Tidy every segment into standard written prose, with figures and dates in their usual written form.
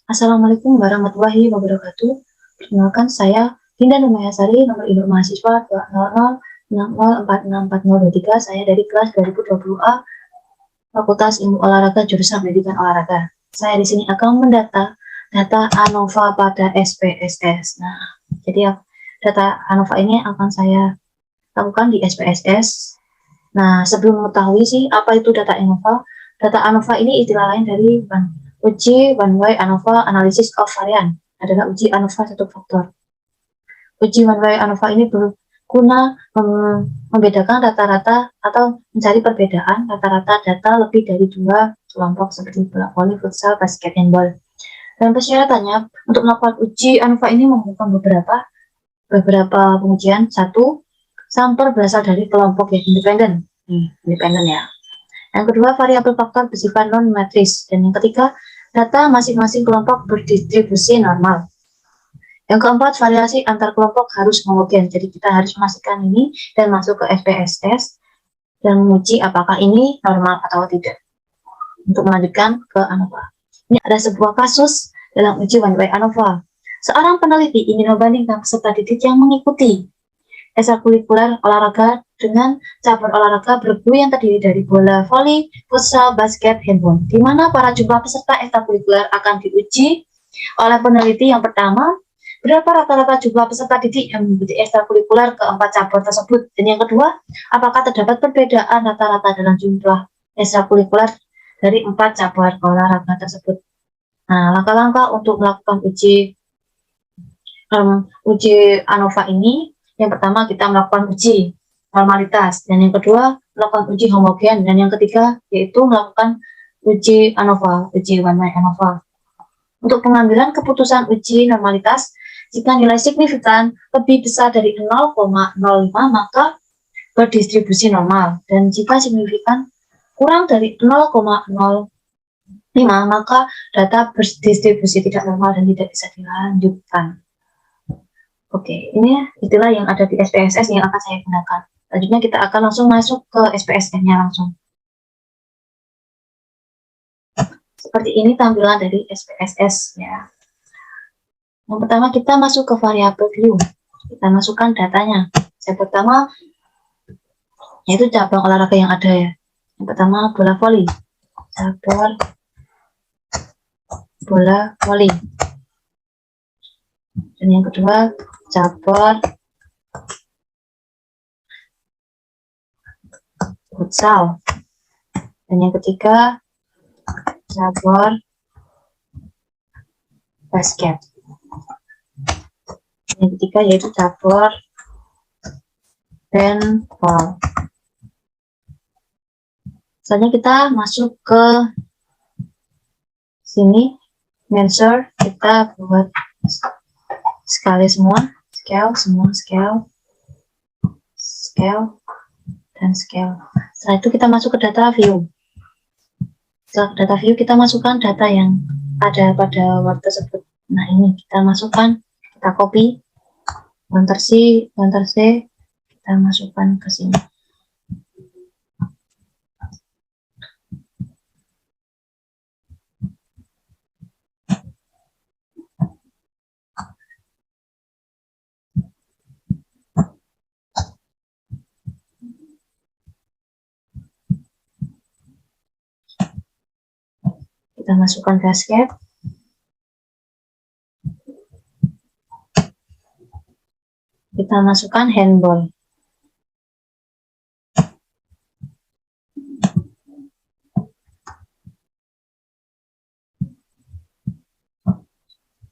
Assalamualaikum warahmatullahi wabarakatuh. Perkenalkan saya Dinda Numayasari, nomor induk mahasiswa 20060464023. Saya dari kelas 2020A, Fakultas Ilmu Olahraga jurusan Pendidikan Olahraga. Saya di sini akan mendata data ANOVA pada SPSS. Nah, jadi data ANOVA ini akan saya lakukan di SPSS. Nah, sebelum mengetahui sih apa itu data ANOVA ini istilah lain dari uji one-way ANOVA analysis of variant, adalah uji ANOVA satu faktor. Uji one-way ANOVA ini berguna membedakan rata-rata atau mencari perbedaan rata-rata data lebih dari dua kelompok seperti bola voli, futsal, basket, handball. Dan persyaratannya untuk melakukan uji ANOVA ini membutuhkan beberapa pengujian. Satu, sampel berasal dari kelompok yang independen. Independen ya. Yang kedua, variabel faktor bersifat non-metris. Dan yang ketiga, data masing-masing kelompok berdistribusi normal. Yang keempat, variasi antar kelompok harus homogen. Jadi kita harus memastikan ini dan masuk ke SPSS dan menguji apakah ini normal atau tidak. Untuk melanjutkan ke ANOVA. Ini ada sebuah kasus dalam uji one-way ANOVA. Seorang peneliti ingin membandingkan peserta didik yang mengikuti ekstrakurikuler olahraga dengan cabang olahraga bergu yang terdiri dari bola voli, futsal, basket, handball, di mana para jumlah peserta ekstrakurikuler akan diuji oleh peneliti. Yang pertama, berapa rata-rata jumlah peserta didik yang mengikuti ekstrakurikuler keempat cabang tersebut, dan yang kedua, apakah terdapat perbedaan rata-rata dalam jumlah ekstrakurikuler dari empat cabang olahraga tersebut. Nah, langkah-langkah untuk melakukan uji ANOVA ini, yang pertama kita melakukan uji normalitas, dan yang kedua melakukan uji homogen, dan yang ketiga yaitu melakukan uji ANOVA, uji one-way ANOVA. Untuk pengambilan keputusan uji normalitas, jika nilai signifikan lebih besar dari 0,05 maka berdistribusi normal, dan jika signifikan kurang dari 0,05 maka data berdistribusi tidak normal dan tidak bisa dilanjutkan. Oke, ini istilah yang ada di SPSS yang akan saya gunakan. Selanjutnya kita akan langsung masuk ke SPSS-nya langsung. Seperti ini tampilan dari SPSS ya. Yang pertama kita masuk ke variabel view. Kita masukkan datanya. Yang pertama yaitu cabang olahraga yang ada ya. Yang pertama bola voli. Cabang bola voli. Dan yang kedua cabang futsal. Dan yang ketiga cabang basket. Yang ketiga yaitu cabang handball. Selanjutnya kita masuk ke sini, measure, kita buat skala semua, scale, dan scale. Setelah itu kita masuk ke data view. Setelah data view kita masukkan data yang ada pada word tersebut. Nah ini kita masukkan, kita copy, Ctrl C, kita masukkan ke sini. Kita masukkan basket. Kita masukkan handball.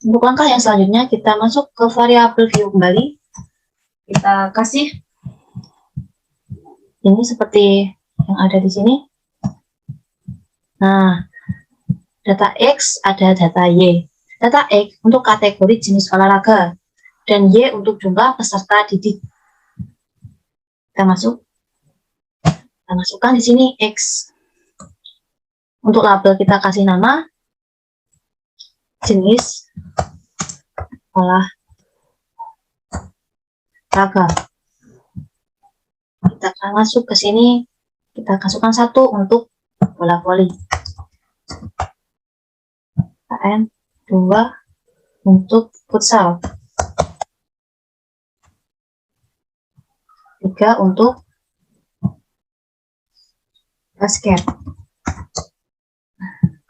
Untuk langkah yang selanjutnya kita masuk ke variabel view kembali. Kita kasih ini seperti yang ada di sini. Nah, data X ada data Y. Data X untuk kategori jenis olahraga dan Y untuk jumlah peserta didik. Kita masukkan di sini X. Untuk label kita kasih nama jenis olahraga. Kita akan masuk ke sini, kita masukkan satu untuk bola voli. KN 2 untuk futsal, 3 untuk basket,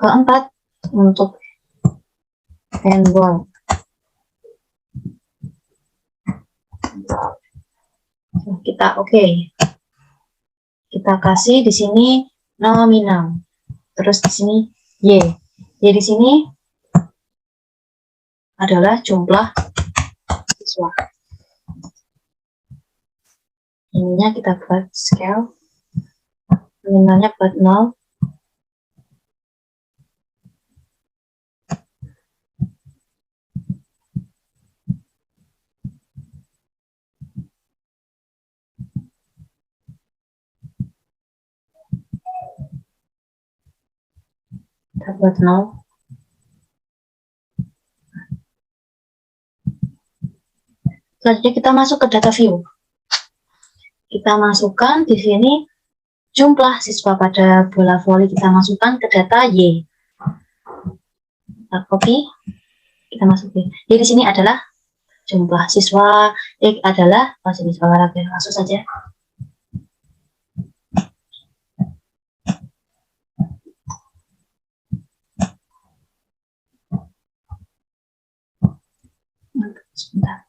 keempat untuk handball. Kita kita kasih di sini nominal, terus di sini Y di sini adalah jumlah siswa. Ininya kita buat scale, nominalnya buat 0, kita buat 0. Selanjutnya kita masuk ke data view. Kita masukkan di sini jumlah siswa pada bola voli, kita masukkan ke data Y. Kita copy, kita masukin. Jadi di sini adalah jumlah siswa, X adalah jenis olahraga. Langsung saja. Sebentar.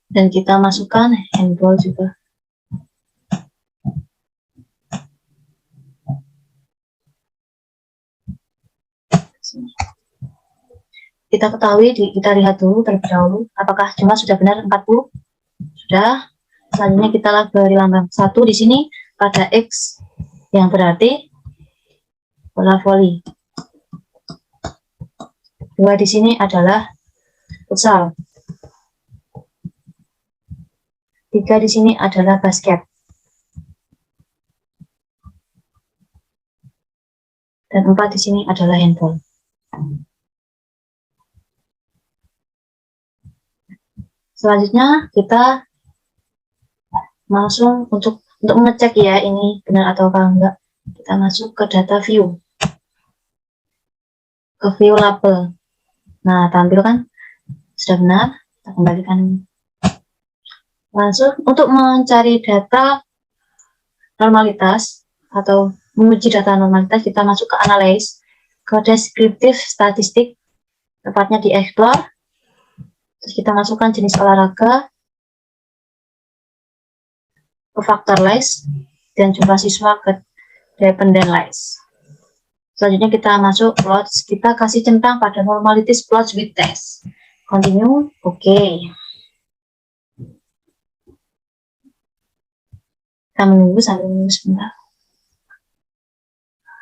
Dan kita masukkan handball juga. Kita ketahui, kita lihat dulu terlebih dahulu apakah jumlah sudah benar 40. Sudah. Selanjutnya kita beri lambang 1 di sini pada X yang berarti bola voli. 2 di sini adalah futsal. 3 di sini adalah basket. Dan 4 di sini adalah handball. Selanjutnya kita langsung untuk mengecek ya ini benar atau enggak. Kita masuk ke data view. Ke view label. Nah, tampil kan sudah benar. Kita kembalikan. Langsung untuk mencari data normalitas atau menguji data normalitas, kita masuk ke analyze, ke deskriptif statistik, tepatnya di explore. Terus kita masukkan jenis olahraga, ke factor list, dan jumlah siswa ke dependent list. Selanjutnya kita masuk plots, kita kasih centang pada normalities plots with test. Continue, oke. Kita menunggu sambil menunggu sebentar.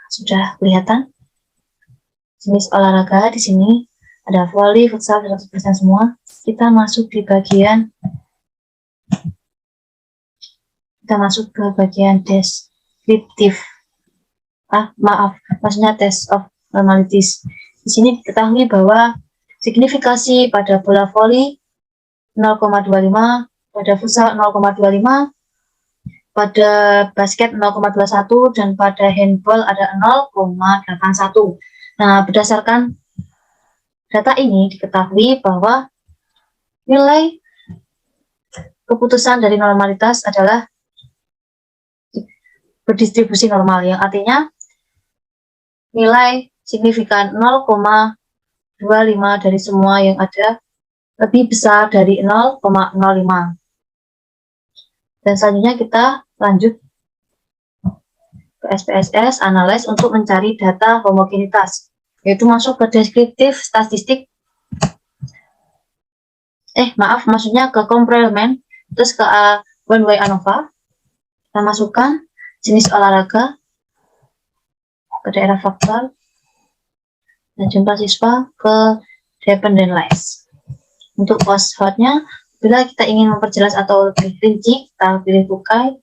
Sudah kelihatan jenis olahraga di sini ada volley, futsal 100% semua. Kita masuk di bagian ke bagian deskriptif. Maksudnya test of normalities. Di sini diketahui bahwa signifikasi pada bola volley 0,25, pada futsal 0,25, pada basket 0,21, dan pada handball ada 0,81. Nah, berdasarkan data ini diketahui bahwa nilai keputusan dari normalitas adalah berdistribusi normal, yang artinya nilai signifikan 0,25 dari semua yang ada lebih besar dari 0,05. Dan selanjutnya kita lanjut ke SPSS, analyze untuk mencari data homogenitas, yaitu masuk ke deskriptif statistik, maksudnya ke complement, terus ke one way ANOVA, kita masukkan jenis olahraga, ke daerah faktor, dan jumlah siswa ke dependent list. Untuk cohort-nya, bila kita ingin memperjelas atau lebih rinci, kita pilih bukai,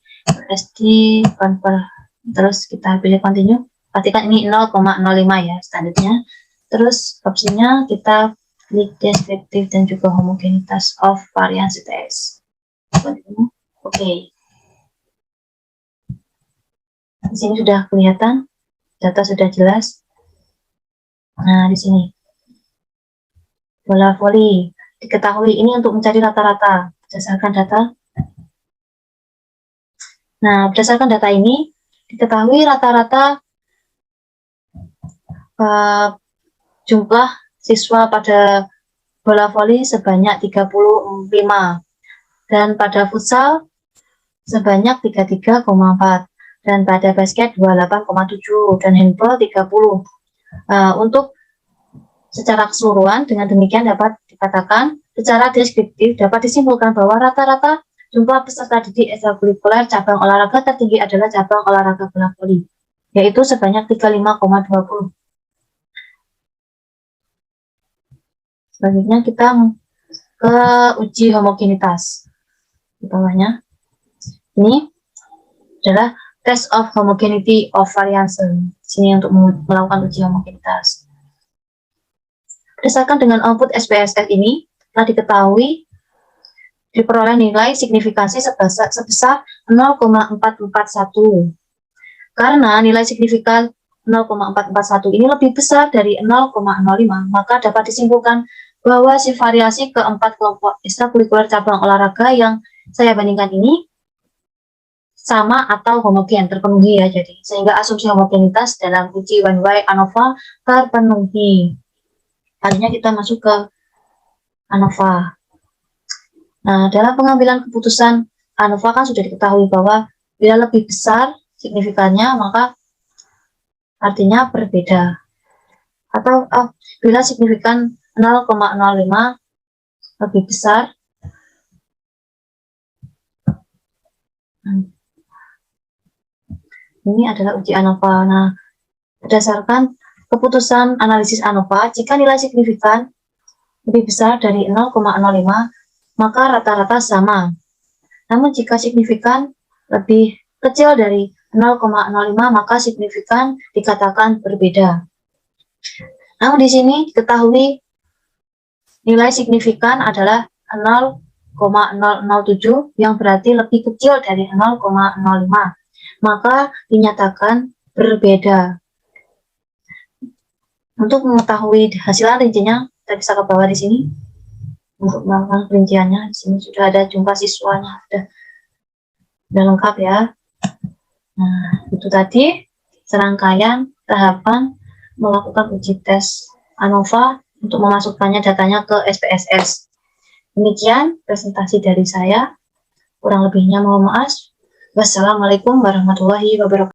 SD, convert, terus kita pilih continue. Pastikan ini 0,05 ya standarnya. Terus opsinya kita klik deskriptif dan juga homogenitas of variance test. Oke. Di sini sudah kelihatan, data sudah jelas. Nah, di sini bola voli diketahui ini untuk mencari rata-rata berdasarkan data. Nah, berdasarkan data ini diketahui rata-rata jumlah siswa pada bola voli sebanyak 35 dan pada futsal sebanyak 33,4 dan pada basket 28,7 dan handball 30. Untuk secara keseluruhan, dengan demikian dapat dikatakan secara deskriptif dapat disimpulkan bahwa rata-rata jumlah peserta didik ekstrakurikuler cabang olahraga tertinggi adalah cabang olahraga bola voli, yaitu sebanyak 35,20. Selanjutnya kita ke uji homogenitas. Di bawahnya, ini adalah test of homogeneity of variation. Sini untuk melakukan uji homogenitas. Berdasarkan dengan output SPSS ini, telah diketahui diperoleh nilai signifikansi sebesar 0,441. Karena nilai signifikan 0,441 ini lebih besar dari 0,05, maka dapat disimpulkan bahwa si variasi keempat kelompok ekstrakurikuler cabang olahraga yang saya bandingkan ini sama atau homogen, terpenuhi ya. Jadi sehingga asumsi homogenitas dalam uji one-way ANOVA terpenuhi. Akhirnya kita masuk ke ANOVA. Nah, dalam pengambilan keputusan ANOVA kan sudah diketahui bahwa bila lebih besar signifikannya maka artinya berbeda. Atau bila signifikan 0,05 lebih besar, ini adalah uji ANOVA. Nah, berdasarkan keputusan analisis ANOVA, jika nilai signifikan lebih besar dari 0,05, maka rata-rata sama. Namun jika signifikan lebih kecil dari 0,05, maka signifikan dikatakan berbeda. Namun di sini diketahui nilai signifikan adalah 0,007 yang berarti lebih kecil dari 0,05, maka dinyatakan berbeda. Untuk mengetahui hasil rincinya, kita bisa ke bawah di sini untuk melakukan perinciannya. Di sini sudah ada jumlah siswanya, sudah lengkap ya. Nah, itu tadi serangkaian tahapan melakukan uji tes ANOVA untuk memasukkannya datanya ke SPSS. Demikian presentasi dari saya. Kurang lebihnya mohon maaf. Wassalamualaikum warahmatullahi wabarakatuh.